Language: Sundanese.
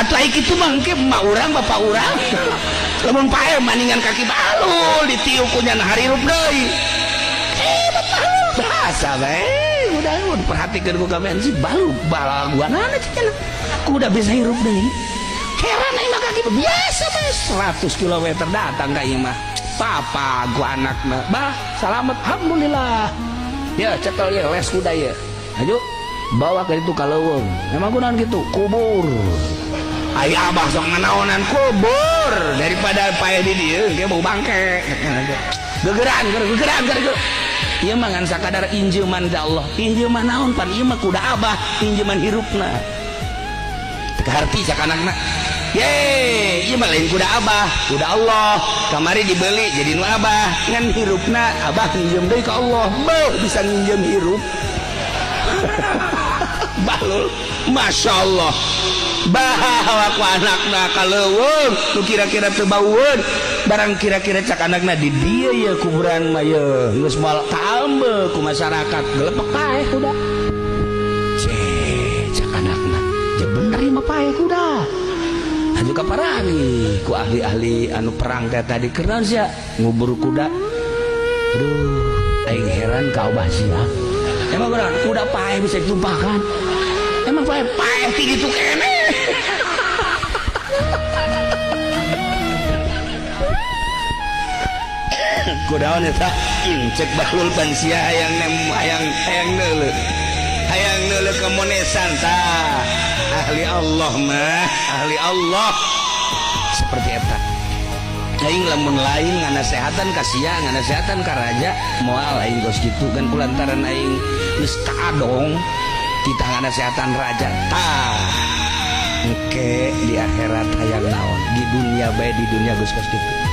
atau itu mangke emak urang bapak urang lamun pae maningan kaki balul ditiukunya harirup deui bahasa bae udah perhatikan ku kamen si balul balaguanana cenah kuda bisa hirup deui heran ieu mah kaki biasa mah 100 km datang ka ieu mah papa gua anakna bah selamat alhamdulillah ya cekel ya les kuda ya ayo bawa ke itu kaleuweung emang kunaon gitu kubur aya abah sok nganaonan kubur daripada pae di dieu ge bau bangke gegeran ieu mah ngan sakadar injeuman da Allah injeuman naon pan ieu mah kuda abah injeuman hirupna teu harti cak anakna ye ieu mah lain kuda abah kuda Allah kamari dibeli jadi nu abah ngan hirupna abah nginjem deui ka Allah beuh bisa nginjem hirup balul masya Allah bahawa ku anakna kaleuweung nu kira-kira teu baueun barang kira-kira cak anakna di dieu ye kuburan mah ye geus moal tambeu ku masyarakat gelepek pae kuda cak anakna je bener ieu mah pae kuda anu kaparani ku ahli-ahli anu perang teh tadi keurang sia ngubur kuda aduh aing heran ka Abah sia emang benar kuda pae bisa ditumpahkan emang pae tinggi tuh kene kudaon eta cek bahlul pansia hayang neuleuh kemonesan tah ahli Allah mah ahli Allah seperti eta aing lamun lain nganasehatan ka sia nganasehatan ka raja moal aing geus kitu kan kulantaran aing geus kaadong kita nganasehatan raja tah engke di akhirat hayang naon di dunia bae di dunia geus kitu